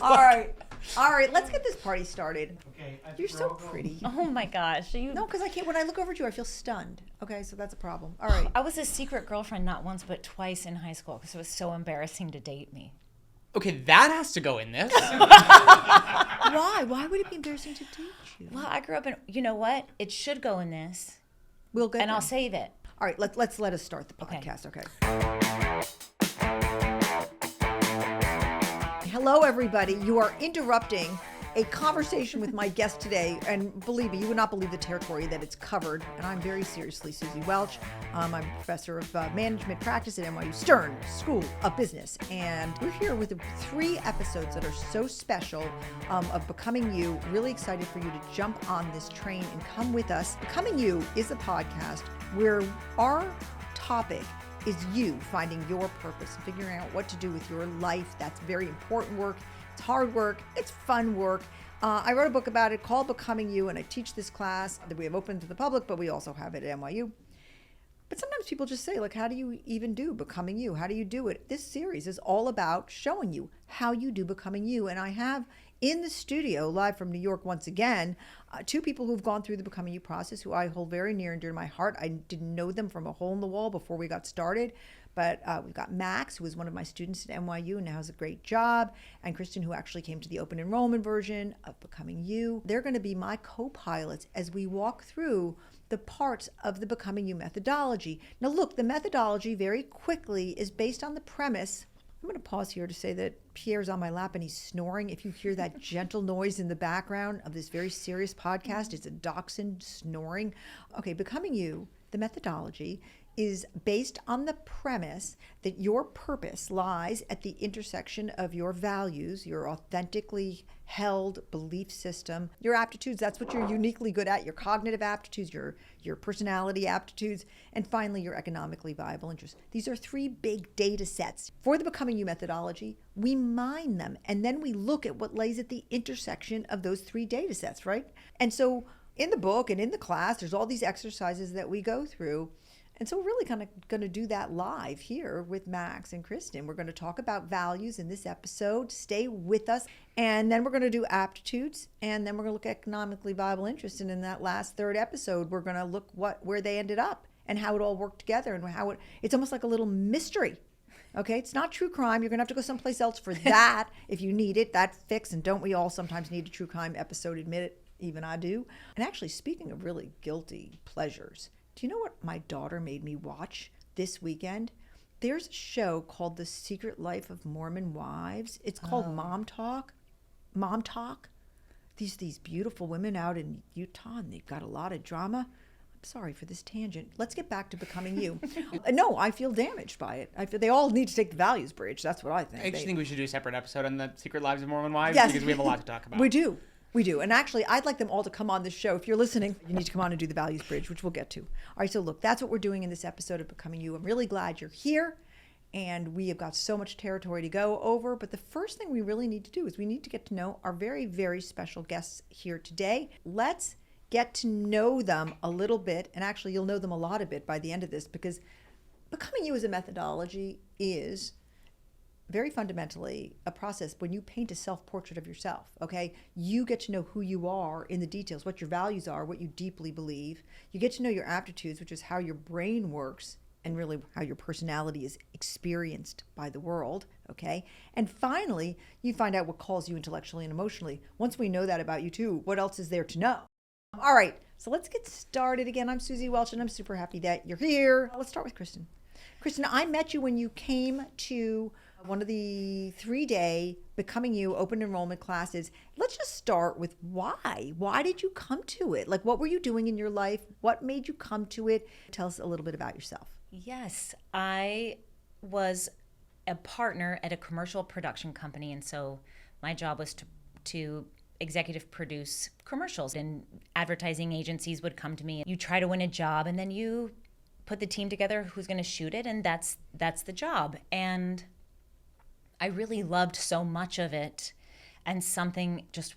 All right. All right, let's get this party started. Okay, You're so pretty. Oh my gosh. No, because I can't. When I look over at you, I feel stunned. Okay, so that's a problem. All right. I was a secret girlfriend not once but twice in high school because it was so embarrassing to date me. Okay, that has to go in this. Why? Why would it be embarrassing to date you? Well, I grew up in, you know what? It should go in this, We'll get and there. I'll save it. All right, let us start the Okay. podcast. Okay. Hello, everybody. You are interrupting a conversation with my guest today, and believe me, you would not believe the territory that it's covered. And I'm very seriously Suzy Welch. I'm a professor of management practice at NYU Stern School of Business, and we're here with 3 episodes that are so special of Becoming You. Really excited for you to jump on this train and come with us. Becoming You is a podcast where our topic is you finding your purpose and figuring out what to do with your life. That's very important work. It's hard work. It's fun work. I wrote a book about it called Becoming You, and I teach this class that we have open to the public, but we also have it at NYU. But sometimes people just say, like, how do you even do Becoming You? How do you do it? This series is all about showing you how you do Becoming You. And I have in the studio, live from New York once again, 2 people who've gone through the Becoming You process who I hold very near and dear to my heart. I didn't know them from a hole in the wall before we got started. But we've got Max, who was one of my students at NYU and now has a great job, and Kristen, who actually came to the open enrollment version of Becoming You. They're going to be my co-pilots as we walk through the parts of the Becoming You methodology. Now look, the methodology very quickly is based on the premise. I'm going to pause here to say that Pierre's on my lap and he's snoring. If you hear that gentle noise in the background of this very serious podcast, it's a dachshund snoring. Okay, Becoming You, the methodology, is based on the premise that your purpose lies at the intersection of your values, your authentically held belief system, your aptitudes, that's what you're uniquely good at, your cognitive aptitudes, your personality aptitudes, and finally your economically viable interests. These are 3 big data sets. For the Becoming You methodology, we mine them, and then we look at what lays at the intersection of those 3 data sets, right? And so in the book and in the class, there's all these exercises that we go through. And so we're really kind of going to do that live here with Max and Kristen. We're going to talk about values in this episode. Stay with us. And then we're going to do aptitudes. And then we're going to look at economically viable interests. And in that last 3rd episode, we're going to look where they ended up and how it all worked together and how it's almost like a little mystery. Okay, it's not true crime. You're going to have to go someplace else for that if you need it. That fix. And don't we all sometimes need a true crime episode? Admit it. Even I do. And actually, speaking of really guilty pleasures, do you know what my daughter made me watch this weekend? There's a show called The Secret Life of Mormon Wives. It's called Mom Talk. Mom Talk. These beautiful women out in Utah, and they've got a lot of drama. I'm sorry for this tangent. Let's get back to Becoming You. No, I feel damaged by it. I feel they all need to take the values bridge. That's what I think. I just think we should do a separate episode on the Secret Lives of Mormon Wives Yes. because we have a lot to talk about. We do. We do. And actually, I'd like them all to come on this show. If you're listening, you need to come on and do the values bridge, which we'll get to. All right, so look, that's what we're doing in this episode of Becoming You. I'm really glad you're here, and we have got so much territory to go over. But the first thing we really need to do is we need to get to know our very, very special guests here today. Let's get to know them a little bit, and actually you'll know them a lot a bit by the end of this, because Becoming You as a methodology is very fundamentally a process when you paint a self-portrait of yourself, okay? You get to know who you are in the details, what your values are, what you deeply believe. You get to know your aptitudes, which is how your brain works and really how your personality is experienced by the world, okay? And finally, you find out what calls you intellectually and emotionally. Once we know that about you too, what else is there to know? All right, so let's get started again. I'm Suzy Welch, and I'm super happy that you're here. Let's start with Kristen. Kristen, I met you when you came to one of the 3-day Becoming You open enrollment classes. Let's just start with why. Why did you come to it? Like, what were you doing in your life? What made you come to it? Tell us a little bit about yourself. Yes, I was a partner at a commercial production company, and so my job was to executive produce commercials, and advertising agencies would come to me. You try to win a job, and then you put the team together who's going to shoot it, and that's the job. And I really loved so much of it, and something just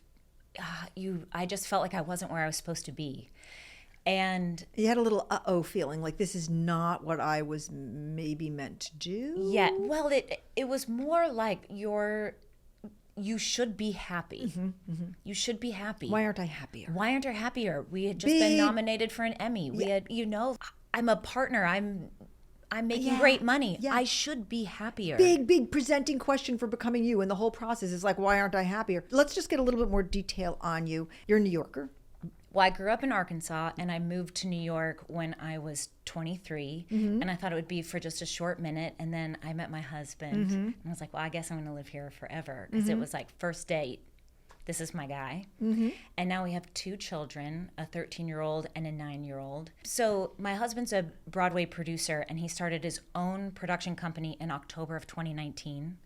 I just felt like I wasn't where I was supposed to be. And you had a little feeling, like this is not what I was maybe meant to do. Yeah, well, it was more like you should be happy. You should be happy. Why aren't I happier? Why aren't I happier? We had just been nominated for an Emmy. We had, I'm a partner. I'm making great money. Yeah. I should be happier. Big presenting question for becoming you. And the whole process is like, why aren't I happier? Let's just get a little bit more detail on you. You're a New Yorker. Well, I grew up in Arkansas, and I moved to New York when I was 23, and I thought it would be for just a short minute, and then I met my husband, and I was like, well, I guess I'm going to live here forever, because it was like first date, this is my guy. And now we have 2 children, a 13-year-old and a 9-year-old. So my husband's a Broadway producer, and he started his own production company in October of 2019,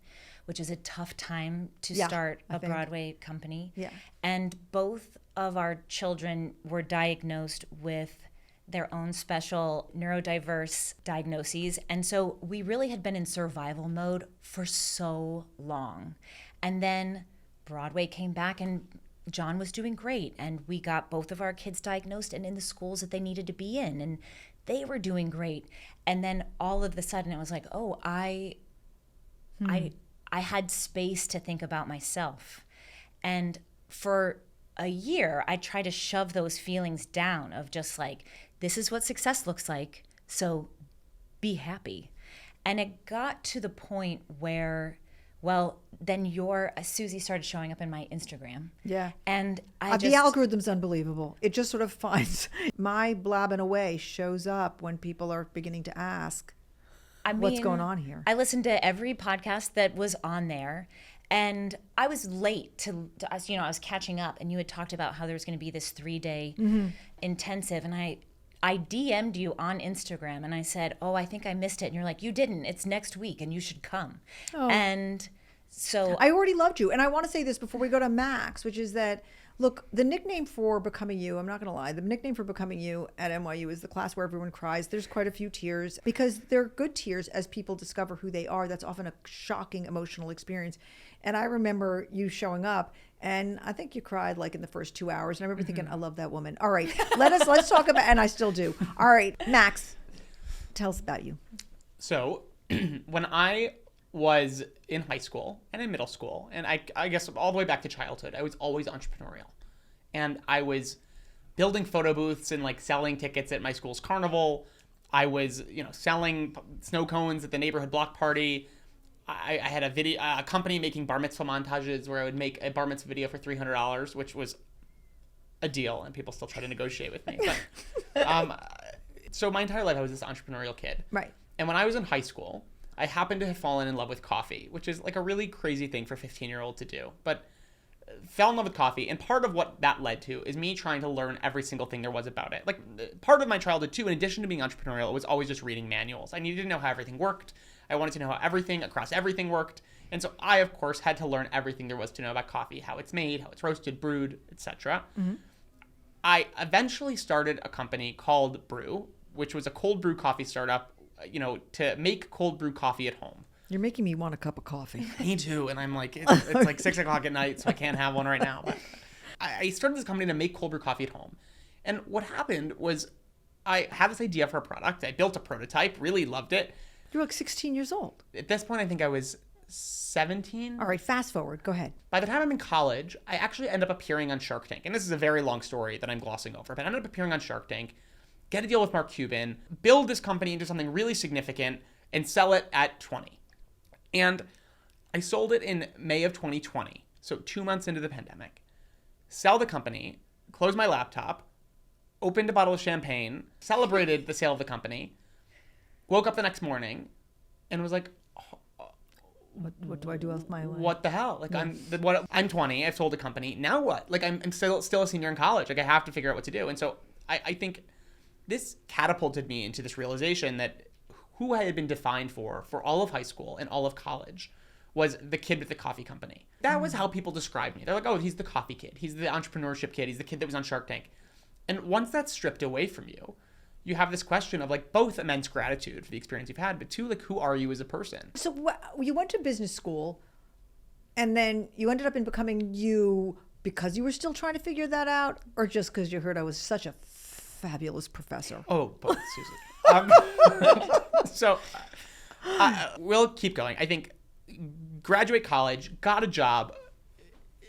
which is a tough time to start a Broadway company. Yeah. And both of our children were diagnosed with their own special neurodiverse diagnoses. And so we really had been in survival mode for so long. And then Broadway came back and John was doing great. And we got both of our kids diagnosed and in the schools that they needed to be in. And they were doing great. And then all of a sudden it was like, oh, I had space to think about myself. And for a year, I tried to shove those feelings down of just like, this is what success looks like, so be happy. And it got to the point where, well, then Suzy started showing up in my Instagram. Yeah. And the algorithm's unbelievable. It just sort of finds my blabbing away shows up when people are beginning to ask, what's going on here? I listened to every podcast that was on there. And I was late to I was catching up, and you had talked about how there was going to be this 3-day intensive, and I DM'd you on Instagram, and I said, oh, I think I missed it, and you're like, you didn't, it's next week, and you should come. Oh. And so I already loved you, and I want to say this before we go to Max, which is that, look, the nickname for Becoming You, I'm not going to lie, the nickname for Becoming You at NYU is the class where everyone cries. There's quite a few tears because they're good tears as people discover who they are. That's often a shocking emotional experience. And I remember you showing up, and I think you cried like in the first 2 hours. And I remember thinking, I love that woman. All right, let's talk about, and I still do. All right, Max, tell us about you. So when I was in high school and in middle school, and I guess all the way back to childhood, I was always entrepreneurial. And I was building photo booths and like selling tickets at my school's carnival. I was, selling snow cones at the neighborhood block party. I had a company making bar mitzvah montages where I would make a bar mitzvah video for $300, which was a deal, and people still try to negotiate with me. But, so my entire life I was this entrepreneurial kid. Right. And when I was in high school, I happened to have fallen in love with coffee, which is like a really crazy thing for a 15-year-old to do. But fell in love with coffee, and part of what that led to is me trying to learn every single thing there was about it. Like, part of my childhood, too, in addition to being entrepreneurial, it was always just reading manuals. I needed to know how everything worked. I wanted to know how everything across everything worked. And so I, of course, had to learn everything there was to know about coffee, how it's made, how it's roasted, brewed, etc. I eventually started a company called Brew, which was a cold brew coffee startup, to make cold brew coffee at home. You're making me want a cup of coffee. Me too. And I'm like, it's like 6 o'clock at night, so I can't have one right now. But I started this company to make cold brew coffee at home. And what happened was I had this idea for a product. I built a prototype, really loved it. You're like 16 years old. At this point, I think I was 17. All right, fast forward. Go ahead. By the time I'm in college, I actually end up appearing on Shark Tank. And this is a very long story that I'm glossing over. But I ended up appearing on Shark Tank, get a deal with Mark Cuban, build this company into something really significant, and sell it at 20. And I sold it in May of 2020, so 2 months into the pandemic. Sell the company, close my laptop, opened a bottle of champagne, celebrated the sale of the company, woke up the next morning, and was like, what do I do with my life? What the hell? Like, I'm 20, I've sold a company, now what? Like, I'm still a senior in college. Like, I have to figure out what to do. And so I think this catapulted me into this realization that who I had been defined for all of high school and all of college was the kid with the coffee company. That was how people described me. They're like, oh, he's the coffee kid. He's the entrepreneurship kid. He's the kid that was on Shark Tank. And once that's stripped away from you, you have this question of like both immense gratitude for the experience you've had, but two, like, who are you as a person? So you went to business school and then you ended up in Becoming You because you were still trying to figure that out, or just because you heard I was such a fabulous professor? Oh, both, Suzy. So we'll keep going. I think graduate college, got a job,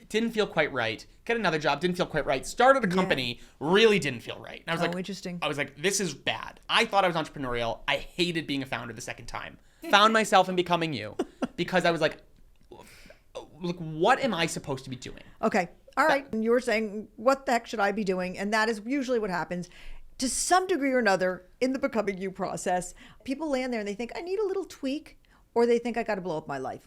didn't feel quite right. Get another job, didn't feel quite right. Started a company, really didn't feel right. And I was like, interesting. I was like, this is bad. I thought I was entrepreneurial. I hated being a founder the second time. Found myself in Becoming You because I was like, what am I supposed to be doing? Okay. All right. And you were saying, what the heck should I be doing? And that is usually what happens. To some degree or another, in the Becoming You process, people land there and they think, I need a little tweak, or they think I got to blow up my life.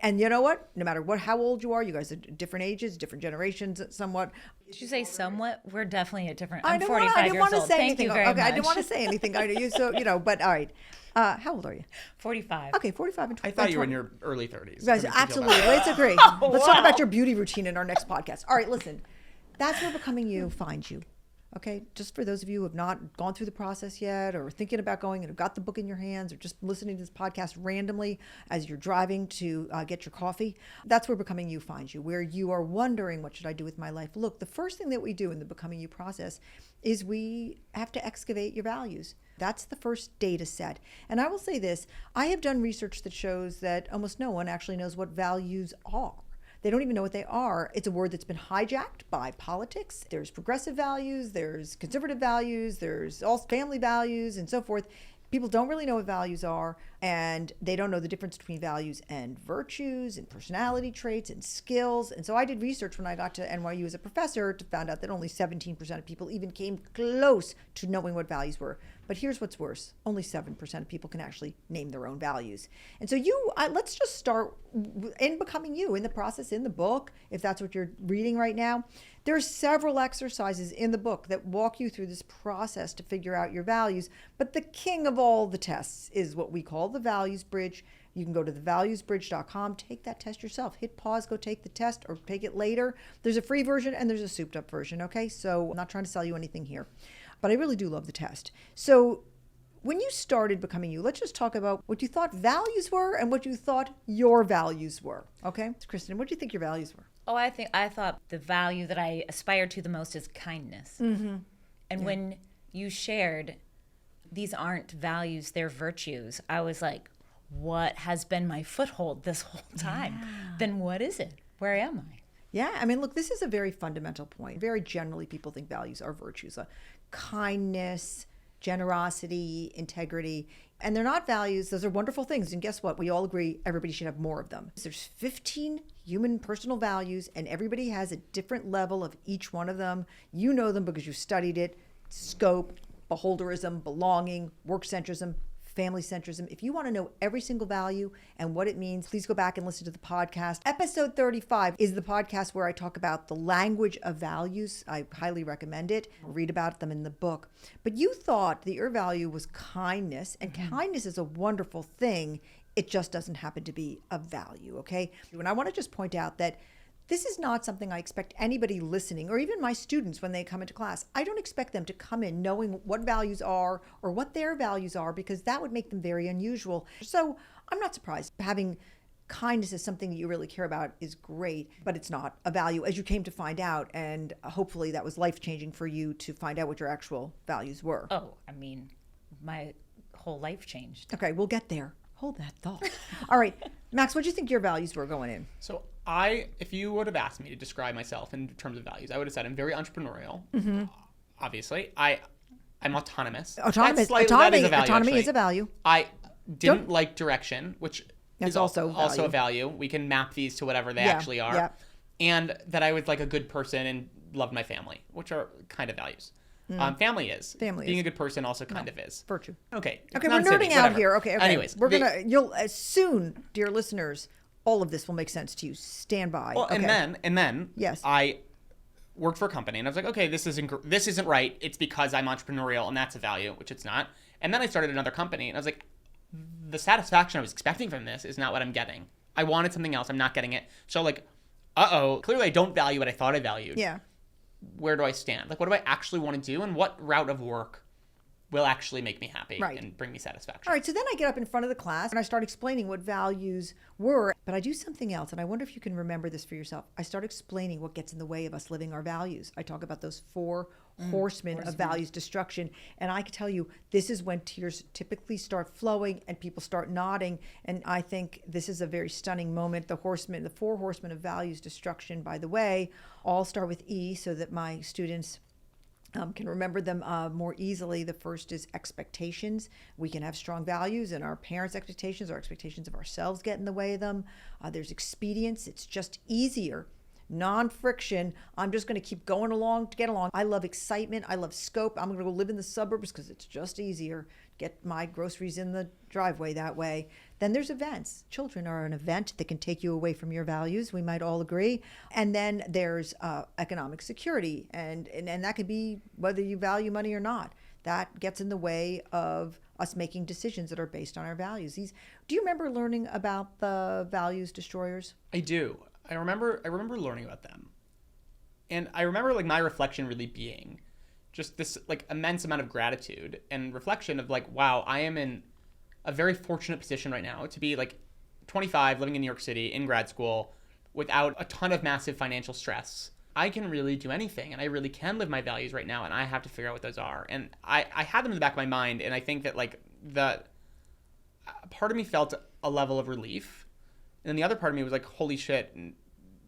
And you know what? No matter how old you are, you guys are different ages, different generations, somewhat. Did you say somewhat? We're definitely at different. I I'm didn't 45 wanna, I didn't years want to old. say Thank anything. you very Okay, much. I didn't want to say anything. I you so but all right. How old are you? 45. Okay, 45 and 25. I thought you were in your early 30s. You guys, absolutely. Let's agree. Let's talk about your beauty routine in our next podcast. All right, listen. That's where Becoming You finds you. Okay, just for those of you who have not gone through the process yet, or thinking about going and have got the book in your hands, or just listening to this podcast randomly as you're driving to get your coffee, that's where Becoming You finds you, where you are wondering, what should I do with my life? Look, the first thing that we do in the Becoming You process is we have to excavate your values. That's the first data set. And I will say this, I have done research that shows that almost no one actually knows what values are. They don't even know what they are. It's a word that's been hijacked by politics. There's progressive values, there's conservative values, there's all family values and so forth. People don't really know what values are, and they don't know the difference between values and virtues and personality traits and skills. And so I did research when I got to NYU as a professor to find out that only 17% of people even came close to knowing what values were. But here's what's worse. Only 7% of people can actually name their own values. And so let's just start in Becoming You, in the process, in the book, if that's what you're reading right now. There are several exercises in the book that walk you through this process to figure out your values. But the king of all the tests is what we call the Values Bridge. You can go to thevaluesbridge.com, take that test yourself. Hit pause, go take the test, or take it later. There's a free version and there's a souped up version, okay? So I'm not trying to sell you anything here, but I really do love the test. So when you started Becoming You, let's just talk about what you thought values were and what you thought your values were, okay? Kristen, what do you think your values were? Oh, I thought the value that I aspire to the most is kindness. Mm-hmm. And when you shared, these aren't values, they're virtues, I was like, what has been my foothold this whole time? Yeah. Then what is it? Where am I? Yeah, I mean, look, this is a very fundamental point. Very generally, people think values are virtues. Kindness, generosity, integrity. And they're not values. Those are wonderful things. And guess what? We all agree everybody should have more of them. There's 15 human personal values, and everybody has a different level of each one of them. You know them because you studied it. Scope, beholderism, belonging, work-centrism, family centrism. If you want to know every single value and what it means, please go back and listen to the podcast. Episode 35 is the podcast where I talk about the language of values. I highly recommend it. Read about them in the book. But you thought that your value was kindness, and kindness is a wonderful thing. It just doesn't happen to be a value, okay? And I want to just point out that this is not something I expect anybody listening, or even my students when they come into class. I don't expect them to come in knowing what values are or what their values are, because that would make them very unusual. So I'm not surprised. Having kindness as something that you really care about is great, but it's not a value, as you came to find out. And hopefully that was life-changing for you to find out what your actual values were. Oh, I mean, my whole life changed. Okay, we'll get there. Hold that thought. All right, Max, what do you think your values were going in? So if you would have asked me to describe myself in terms of values, I would have said I'm very entrepreneurial. Mm-hmm. Obviously, I'm autonomous. Autonomy is a value. I didn't like direction, which is also value. A value. We can map these to whatever they actually are. Yeah. And that I was like a good person and loved my family, which are kind of values. Family is. Being a good person also kind of is. Virtue. Okay. Okay, we're nerding out here. Okay. Anyways. You'll soon, dear listeners, all of this will make sense to you. Stand by. Well, okay. and then yes. I worked for a company and I was like, okay, this isn't right. It's because I'm entrepreneurial and that's a value, which it's not. And then I started another company and I was like, the satisfaction I was expecting from this is not what I'm getting. I wanted something else. I'm not getting it. So like, clearly I don't value what I thought I valued. Yeah. Where do I stand? Like, what do I actually want to do, and what route of work will actually make me happy Right. and bring me satisfaction. All right, so then I get up in front of the class and I start explaining what values were, but I do something else, and I wonder if you can remember this for yourself. I start explaining what gets in the way of us living our values. I talk about those four horsemen of values destruction, and I can tell you this is when tears typically start flowing and people start nodding, and I think this is a very stunning moment. The four horsemen of values destruction, by the way, all start with E so that my students can remember them more easily. The first is expectations. We can have strong values and our parents' expectations, our expectations of ourselves get in the way of them. There's expedience. It's just easier. Non-friction. I'm just going to keep going along to get along. I love excitement. I love scope. I'm going to go live in the suburbs because it's just easier. Get my groceries in the driveway that way. Then there's events. Children are an event that can take you away from your values. We might all agree. And then there's economic security. And that could be whether you value money or not. That gets in the way of us making decisions that are based on our values. Do you remember learning about the values destroyers? I do. I remember learning about them. And I remember like my reflection really being just this like immense amount of gratitude and reflection of like, wow, I am in a very fortunate position right now to be like 25, living in New York City in grad school without a ton of massive financial stress. I can really do anything and I really can live my values right now, and I have to figure out what those are. And I had them in the back of my mind, and I think that like the part of me felt a level of relief, and then the other part of me was like, holy shit,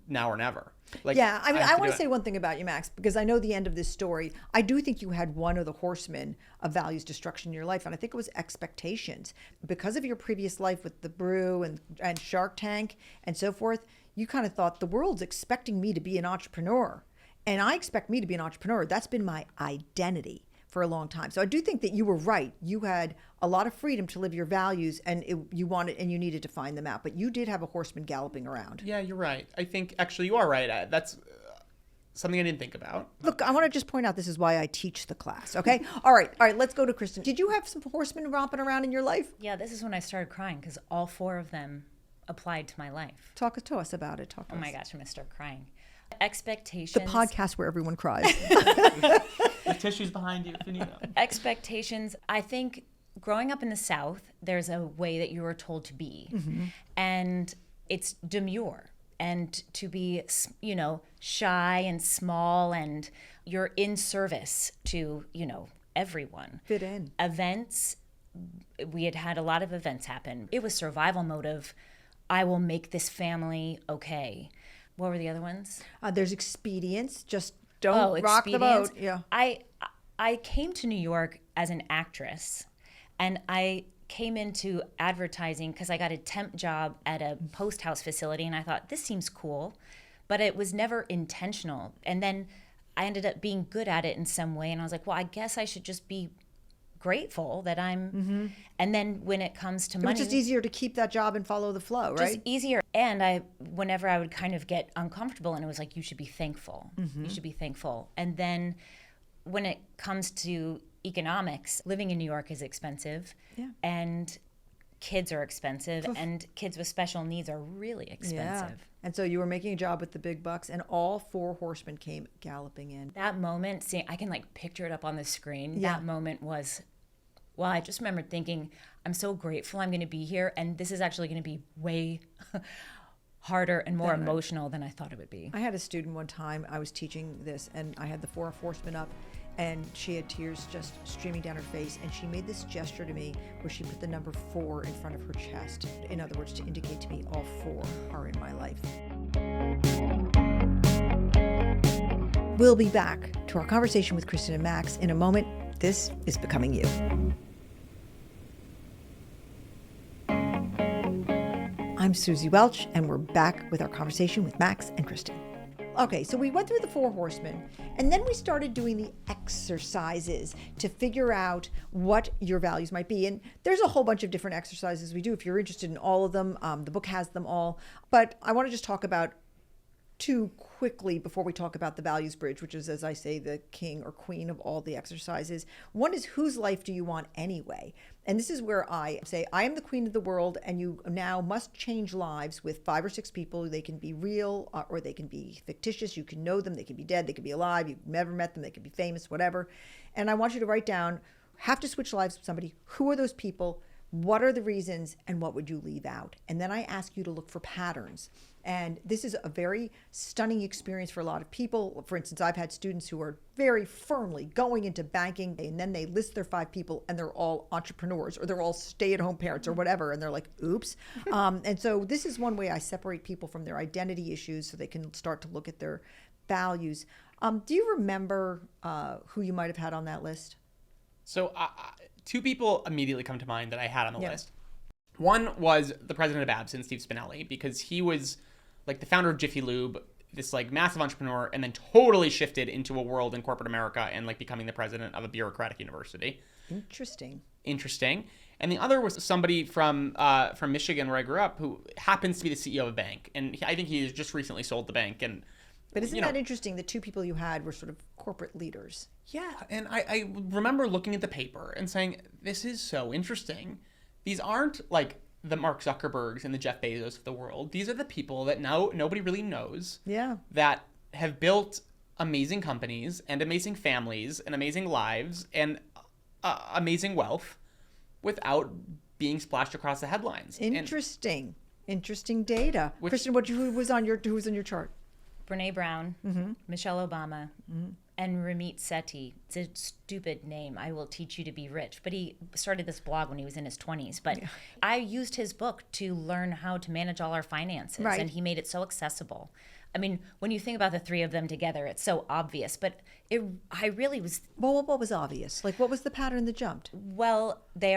now or never. Like, yeah, I mean, I want to say it. one thing about you, Max, because I know the end of this story. I do think you had one of the horsemen of values destruction in your life, and I think it was expectations. Because of your previous life with the brew and Shark Tank and so forth, you kind of thought the world's expecting me to be an entrepreneur, and I expect me to be an entrepreneur. That's been my identity for a long time. So I do think that you were right. You had a lot of freedom to live your values, and you wanted and you needed to find them out. But you did have a horseman galloping around. Yeah, you're right. I think actually you are right. That's something I didn't think about. Look, I want to just point out this is why I teach the class, okay? All right, let's go to Kristen. Did you have some horsemen romping around in your life? Yeah, this is when I started crying because all four of them applied to my life. Talk to us about it. Oh my gosh, I'm going to start crying. Expectations. The podcast where everyone cries. The tissues behind you if you need them. Expectations. I think growing up in the South, there's a way that you are told to be. Mm-hmm. And it's demure. And to be, shy and small, and you're in service to, everyone. Fit in. Events, we had a lot of events happen. It was survival mode of, I will make this family okay. What were the other ones? There's expedience. Just don't rock the boat. Yeah. I came to New York as an actress, and I came into advertising because I got a temp job at a post house facility, and I thought, this seems cool, but it was never intentional. And then I ended up being good at it in some way, and I was like, well, I guess I should just be grateful that I'm. Mm-hmm. And then when it comes to money, it's just easier to keep that job and follow the flow, right? Just easier. And whenever I would kind of get uncomfortable, and it was like, you should be thankful. Mm-hmm. You should be thankful. And then when it comes to economics, living in New York is expensive, and kids are expensive, and kids with special needs are really expensive. Yeah. And so you were making a job with the big bucks, and all four horsemen came galloping in. That moment, I can like picture it up on the screen. Yeah. That moment was, well, I just remember thinking, I'm so grateful I'm going to be here, and this is actually going to be way harder and more emotional than I thought it would be. I had a student one time, I was teaching this, and I had the four horsemen up, and she had tears just streaming down her face, and she made this gesture to me where she put the number 4 in front of her chest. In other words, to indicate to me all 4 are in my life. We'll be back to our conversation with Kristen and Max in a moment. This is Becoming You. I'm Suzy Welch, and we're back with our conversation with Max and Kristen. Okay, so we went through the 4 horsemen, and then we started doing the exercises to figure out what your values might be. And there's a whole bunch of different exercises we do. If you're interested in all of them, the book has them all. But I want to just talk about 2 quickly before we talk about the values bridge, which is, as I say, the king or queen of all the exercises. One is, whose life do you want anyway? And this is where I say, I am the queen of the world, and you now must change lives with 5 or 6 people. They can be real or they can be fictitious. You can know them. They can be dead. They can be alive. You've never met them. They can be famous, whatever. And I want you to write down have to switch lives with somebody, who are those people? What are the reasons, and what would you leave out? And then I ask you to look for patterns. And this is a very stunning experience for a lot of people. For instance, I've had students who are very firmly going into banking, and then they list their 5 people and they're all entrepreneurs, or they're all stay-at-home parents or whatever, and they're like, oops. And so this is one way I separate people from their identity issues so they can start to look at their values. Do you remember who you might have had on that list? So 2 people immediately come to mind that I had on the list. One was the president of Absinthe, Steve Spinelli, because he was like the founder of Jiffy Lube, this like massive entrepreneur, and then totally shifted into a world in corporate America and like becoming the president of a bureaucratic university. Interesting. And the other was somebody from Michigan, where I grew up, who happens to be the CEO of a bank, and I think he just recently sold the bank. And but isn't that interesting? The 2 people you had were sort of corporate leaders. Yeah, and I remember looking at the paper and saying, this is so interesting. These aren't like the Mark Zuckerbergs and the Jeff Bezos of the world. These are the people that now nobody really knows. Yeah. That have built amazing companies and amazing families and amazing lives and amazing wealth without being splashed across the headlines. Interesting data. Kristen, who was on your chart? Brene Brown, Michelle Obama, and Ramit Sethi. It's a stupid name. I Will Teach You to Be Rich. But he started this blog when he was in his 20s. But I used his book to learn how to manage all our finances. Right. And he made it so accessible. I mean, when you think about the 3 of them together, it's so obvious. But I really was... Well, what was obvious? Like, what was the pattern that jumped? Well, they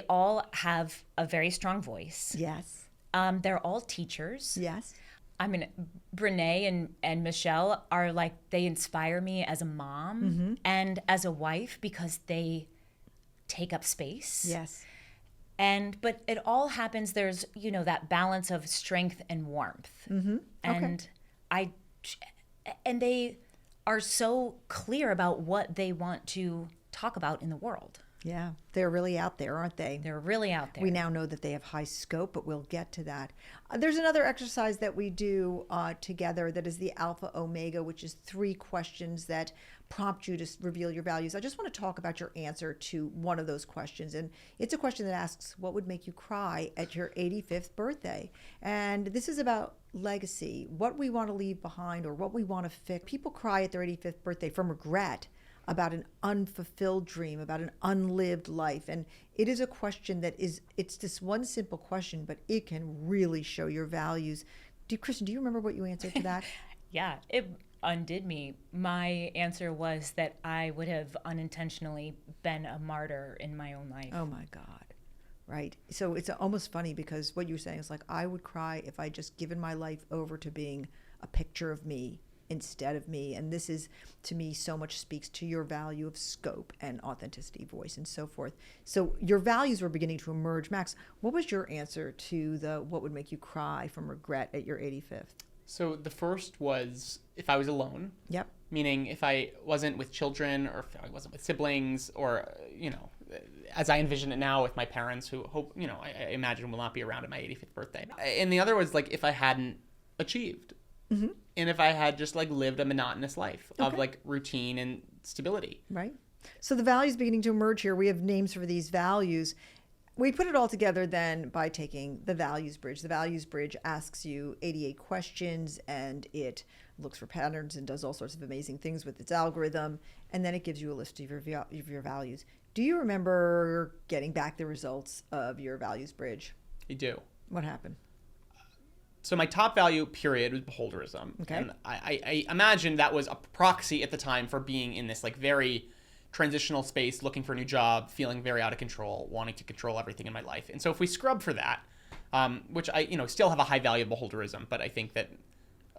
all have a very strong voice. Yes. They're all teachers. Yes. I mean, Brene and Michelle are like, they inspire me as a mom and as a wife because they take up space. Yes. But it all happens, there's, that balance of strength and warmth. And and they are so clear about what they want to talk about in the world. Yeah, they're really out there, aren't they? They're really out there. We now know that they have high scope, but we'll get to that. There's another exercise that we do together that is the Alpha Omega, which is 3 questions that prompt you to reveal your values. I just want to talk about your answer to one of those questions. And it's a question that asks, what would make you cry at your 85th birthday? And this is about legacy, what we want to leave behind or what we want to fix. People cry at their 85th birthday from regret, about an unfulfilled dream, about an unlived life. And it is a question it's this one simple question, but it can really show your values. Kristen, do you remember what you answered to that? Yeah, it undid me. My answer was that I would have unintentionally been a martyr in my own life. Oh my God. Right. So it's almost funny because what you were saying is like, I would cry if I just given my life over to being a picture of me instead of me. And this is, to me, so much speaks to your value of scope and authenticity, voice, and so forth. So your values were beginning to emerge. Max, what was your answer to what would make you cry from regret at your 85th? So the first was if I was alone. Yep. Meaning if I wasn't with children or if I wasn't with siblings or, as I envision it now with my parents who hope, I imagine will not be around at my 85th birthday. And the other was like if I hadn't achieved. Mm-hmm. And if I had just like lived a monotonous life of like routine and stability. Right. So the values beginning to emerge here. We have names for these values. We put it all together then by taking the values bridge. The values bridge asks you 88 questions and it looks for patterns and does all sorts of amazing things with its algorithm. And then it gives you a list of your values. Do you remember getting back the results of your values bridge? I do. What happened? So my top value, period, was beholderism. Okay. And I imagine that was a proxy at the time for being in this like very transitional space, looking for a new job, feeling very out of control, wanting to control everything in my life. And so if we scrub for that, which I still have a high value of beholderism, but I think that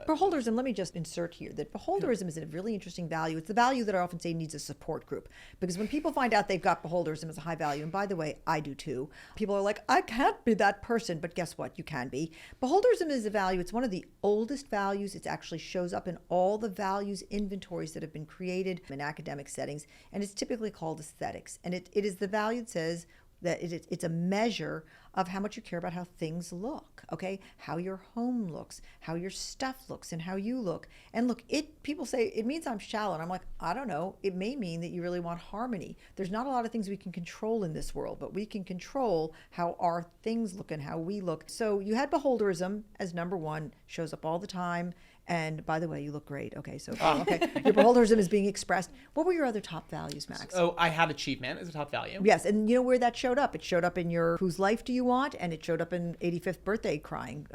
Beholderism, let me just insert here that beholderism is a really interesting value. It's the value that I often say needs a support group. Because when people find out they've got beholderism as a high value, and by the way, I do too, people are like, I can't be that person. But guess what? You can be. Beholderism is a value. It's one of the oldest values. It actually shows up in all the values inventories that have been created in academic settings. And it's typically called aesthetics. And it is the value that says, that it's a measure of how much you care about how things look, okay? How your home looks, how your stuff looks, and how you look. And look, people say it means I'm shallow. And I'm like, I don't know. It may mean that you really want harmony. There's not a lot of things we can control in this world, but we can control how our things look and how we look. So you had beholderism as number one, shows up all the time. And by the way, you look great. Okay, so okay, your beholderism is being expressed. What were your other top values, Max? Oh, I had achievement as a top value. Yes, and you know where that showed up? It showed up in your whose life do you want, and it showed up in 85th birthday crying.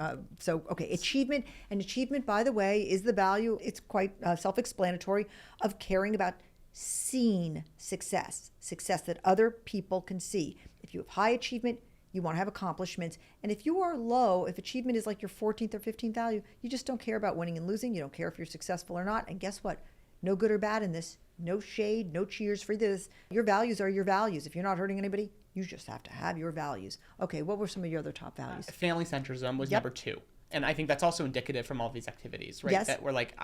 Okay, achievement. And achievement, by the way, is the value. It's quite self-explanatory of caring about seen success that other people can see. If you have high achievement, you want to have accomplishments. And if you are low, if achievement is like your 14th or 15th value, you just don't care about winning and losing. You don't care if you're successful or not. And guess what? No good or bad in this. No shade, no cheers for this. Your values are your values. If you're not hurting anybody, you just have to have your values. Okay, what were some of your other top values? Family centrism was number 2. And I think that's also indicative from all these activities, right? Yes. That we're like,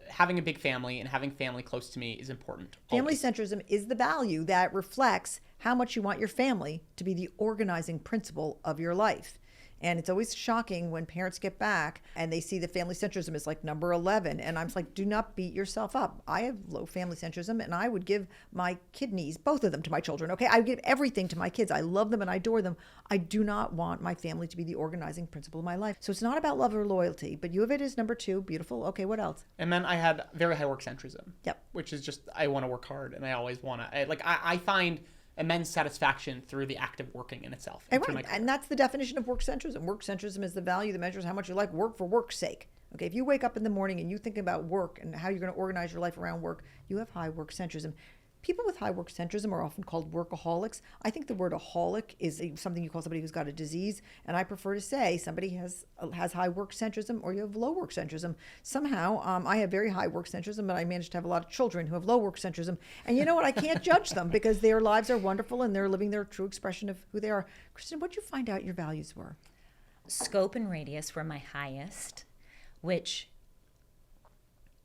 having a big family and having family close to me is important. Family centrism is the value that reflects how much you want your family to be the organizing principle of your life. And it's always shocking when parents get back and they see that family centrism is like number 11. And I'm like, do not beat yourself up. I have low family centrism, and I would give my kidneys, both of them, to my children. Okay, I would give everything to my kids. I love them and I adore them. I do not want my family to be the organizing principle of my life. So it's not about love or loyalty, but you have it as number 2. Beautiful. Okay, what else? And then I had very high work centrism. Yep. Which is just, I want to work hard, and I always want to. I find immense satisfaction through the act of working in itself. And that's the definition of work centrism. Work centrism is the value that measures how much you like work for work's sake. Okay, if you wake up in the morning and you think about work and how you're going to organize your life around work, you have high work centrism. People with high work centrism are often called workaholics. I think the word aholic is something you call somebody who's got a disease, and I prefer to say somebody has high work centrism or you have low work centrism. Somehow, I have very high work centrism, but I managed to have a lot of children who have low work centrism. And you know what? I can't judge them because their lives are wonderful and they're living their true expression of who they are. Kristen, what did you find out your values were? Scope and radius were my highest, which,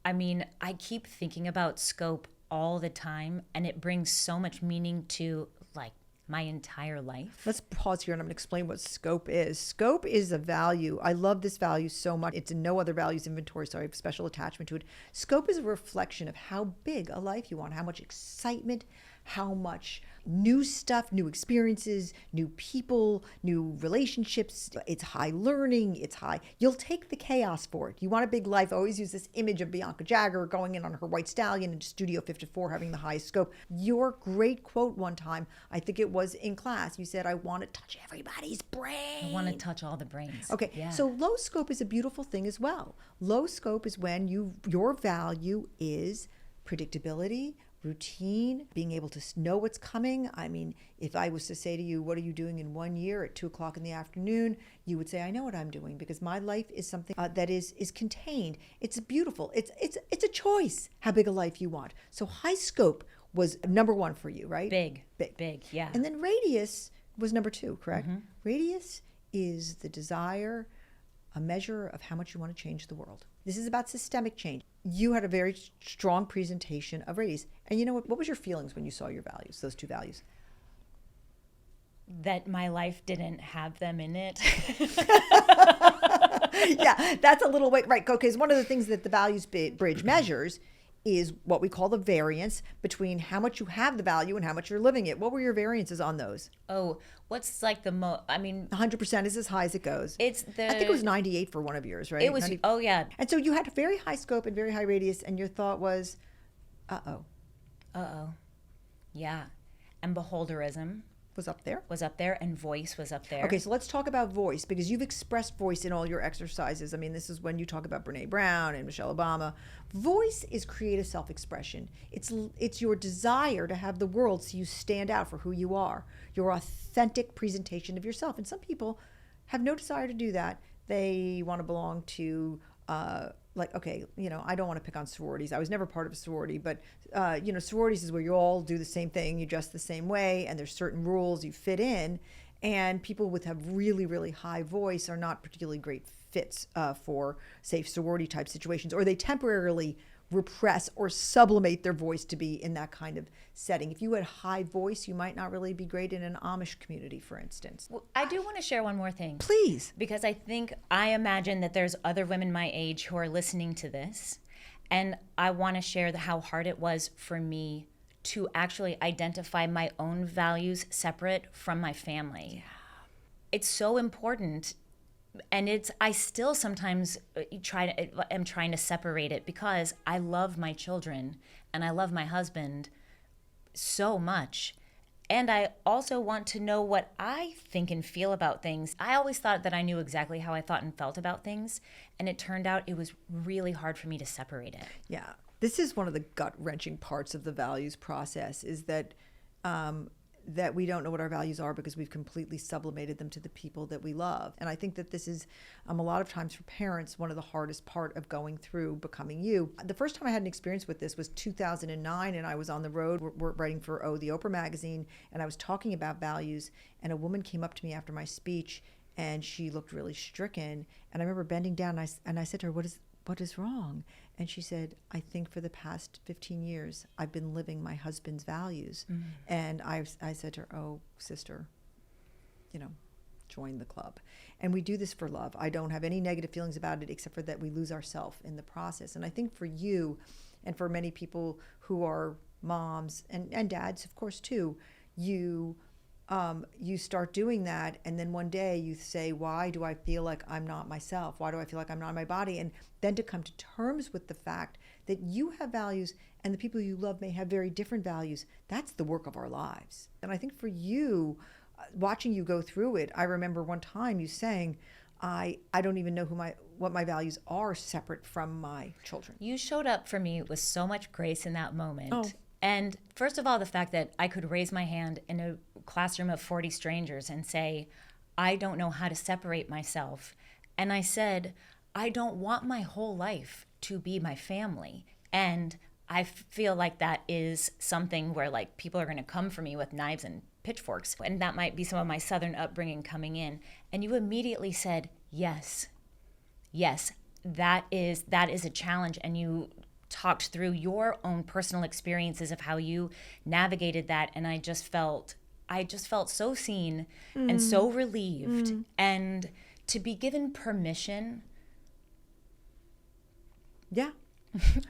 I mean, I keep thinking about scope all the time, and it brings so much meaning to like my entire life. Let's pause here and I'm going to explain what scope is. Scope is a value. I love this value so much. It's in no other values inventory, so I have special attachment to it. Scope is a reflection of how big a life you want, how much excitement, how much new stuff, new experiences, new people, new relationships. It's high learning. It's high. You'll take the chaos for it. You want a big life. I always use this image of Bianca Jagger going in on her white stallion in Studio 54 having the highest scope. Your great quote one time, I think it was in class, you said, I want to touch everybody's brain. I want to touch all the brains. Okay, yeah. So low scope is a beautiful thing as well. Low scope is when your value is predictability, routine, being able to know what's coming. I mean, if I was to say to you, what are you doing in 1 year at 2:00 in the afternoon? You would say, I know what I'm doing because my life is something that is contained. It's beautiful. It's a choice how big a life you want. So high scope was number 1 for you, right? Big, yeah. And then radius was number 2, correct? Mm-hmm. Radius is the desire, a measure of how much you want to change the world. This is about systemic change. You had a very strong presentation of radius. And you know what was your feelings when you saw your values, those 2 values? That my life didn't have them in it. Yeah, that's a little way, right? Okay, so one of the things that the values bridge measures is what we call the variance between how much you have the value and how much you're living it. What were your variances on those? Oh, what's like the most, I mean. 100% is as high as it goes. I think it was 98 for one of yours, right? It was, 90, oh yeah. And so you had a very high scope and very high radius, and your thought was, uh-oh. Yeah. And beholderism was up there, and voice was up there. Okay, so let's talk about voice, because you've expressed voice in all your exercises. I mean, this is when you talk about Brene Brown and Michelle Obama. Voice is creative self-expression. It's your desire to have the world see you stand out for who you are, your authentic presentation of yourself. And some people have no desire to do that. They want to belong to okay, I don't want to pick on sororities. I was never part of a sorority, but, sororities is where you all do the same thing, you dress the same way, and there's certain rules you fit in, and people with have really, really high voice are not particularly great fits for, say, sorority-type situations, or they temporarily repress or sublimate their voice to be in that kind of setting. If you had high voice, you might not really be great in an Amish community, for instance. Well, I do want to share one more thing. Please. Because I imagine that there's other women my age who are listening to this. And I want to share how hard it was for me to actually identify my own values separate from my family. Yeah. It's so important. And I still sometimes am trying to separate it because I love my children and I love my husband so much. And I also want to know what I think and feel about things. I always thought that I knew exactly how I thought and felt about things. And it turned out it was really hard for me to separate it. Yeah. This is one of the gut-wrenching parts of the values process, is that that we don't know what our values are because we've completely sublimated them to the people that we love. And I think that this is a lot of times for parents one of the hardest part of going through becoming you. The first time I had an experience with this was 2009, and I was on the road writing for the Oprah magazine, and I was talking about values, and a woman came up to me after my speech and she looked really stricken, and I remember bending down and I said to her, what is wrong? And she said, I think for the past 15 years, I've been living my husband's values. Mm-hmm. And I said to her, oh, sister, join the club. And we do this for love. I don't have any negative feelings about it, except for that we lose ourselves in the process. And I think for you, and for many people who are moms and dads, of course, too, you start doing that, and then one day you say, why do I feel like I'm not myself? Why do I feel like I'm not in my body? And then to come to terms with the fact that you have values and the people you love may have very different values. That's the work of our lives. And I think for you, watching you go through it, I remember one time you saying, I don't even know what my values are separate from my children. You showed up for me with so much grace in that moment. Oh. And first of all, the fact that I could raise my hand in a classroom of 40 strangers and say, I don't know how to separate myself. And I said, I don't want my whole life to be my family. And I feel like that is something where people are going to come for me with knives and pitchforks. And that might be some of my Southern upbringing coming in. And you immediately said, yes, that is a challenge. And you talked through your own personal experiences of how you navigated that, and I just felt so seen and so relieved, and to be given permission. Yeah.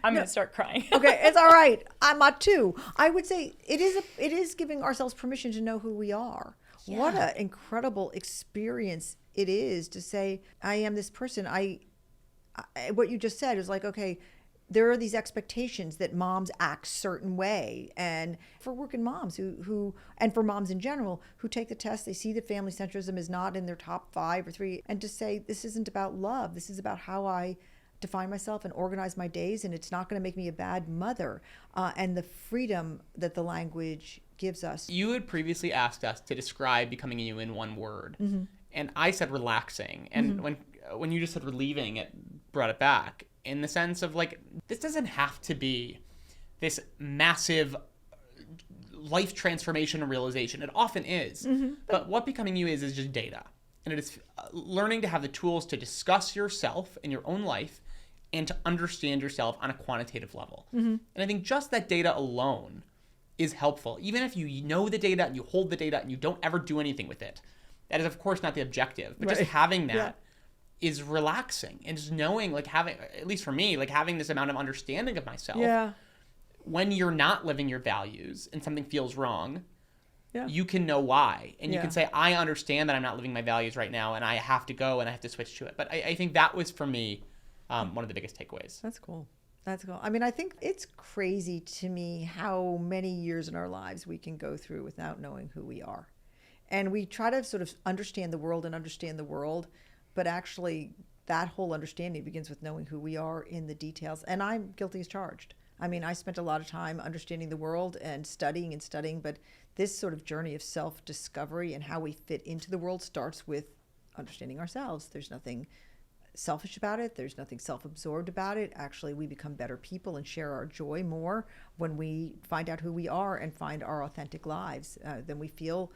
I'm going to start crying. Okay, it's all right. I'm not too. I would say it is giving ourselves permission to know who we are. Yeah. What an incredible experience it is to say, I am this person. What you just said is okay, there are these expectations that moms act certain way. And for working moms who and for moms in general, who take the test, they see that family centrism is not in their top 5 or 3, and to say, this isn't about love. This is about how I define myself and organize my days, and it's not going to make me a bad mother. And the freedom that the language gives us. You had previously asked us to describe becoming you in one word. Mm-hmm. And I said relaxing. And when you just said relieving, it brought it back. In the sense of this doesn't have to be this massive life transformation and realization. It often is. Mm-hmm. But what becoming you is just data. And it is learning to have the tools to discuss yourself in your own life and to understand yourself on a quantitative level. Mm-hmm. And I think just that data alone is helpful. Even if you know the data and you hold the data and you don't ever do anything with it. That is, of course, not the objective. But just having that is relaxing, and just knowing, having, at least for me, having this amount of understanding of myself. Yeah. When you're not living your values and something feels wrong, you can know why. And you can say, I understand that I'm not living my values right now, and I have to go and I have to switch to it. But I think that was, for me, one of the biggest takeaways. That's cool. That's cool. I mean, I think it's crazy to me how many years in our lives we can go through without knowing who we are. And we try to sort of understand the world, but actually that whole understanding begins with knowing who we are in the details. And I'm guilty as charged. I mean, I spent a lot of time understanding the world and studying, but this sort of journey of self-discovery and how we fit into the world starts with understanding ourselves. There's nothing selfish about it. There's nothing self-absorbed about it. Actually, we become better people and share our joy more when we find out who we are and find our authentic lives. Then we feel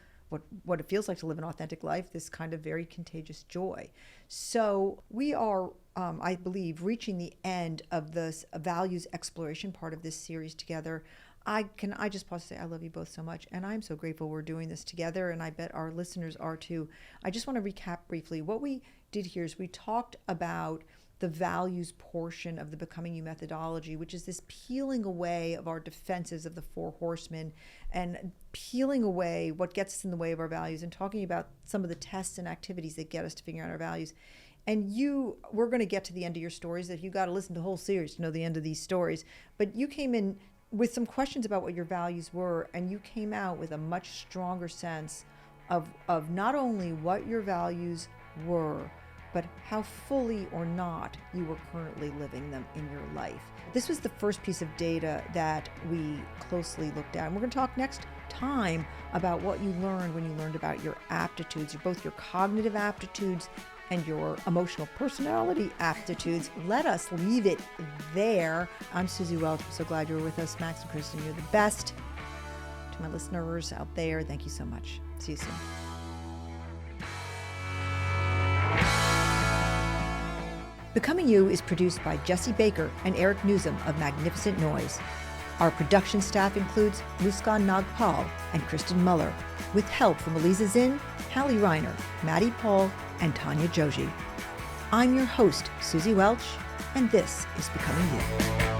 what it feels like to live an authentic life, this kind of very contagious joy. So we are, I believe, reaching the end of this values exploration part of this series together. I just pause to say I love you both so much, and I'm so grateful we're doing this together, and I bet our listeners are too. I just want to recap briefly. What we did here is we talked about the values portion of the Becoming You methodology, which is this peeling away of our defenses of the four horsemen and peeling away what gets us in the way of our values and talking about some of the tests and activities that get us to figure out our values. And we're going to get to the end of your stories. If you got to listen to the whole series to know the end of these stories, but you came in with some questions about what your values were, and you came out with a much stronger sense of not only what your values were, but how fully or not you were currently living them in your life. This was the first piece of data that we closely looked at. And we're going to talk next time about what you learned when you learned about your aptitudes, both your cognitive aptitudes and your emotional personality aptitudes. Let us leave it there. I'm Suzy Welch. I'm so glad you were with us. Max and Kristen, you're the best. To my listeners out there, thank you so much. See you soon. Becoming You is produced by Jesse Baker and Eric Newsom of Magnificent Noise. Our production staff includes Muskan Nagpal and Kristen Muller, with help from Eliza Zinn, Hallie Reiner, Maddie Paul, and Tanya Joji. I'm your host, Suzy Welch, and this is Becoming You.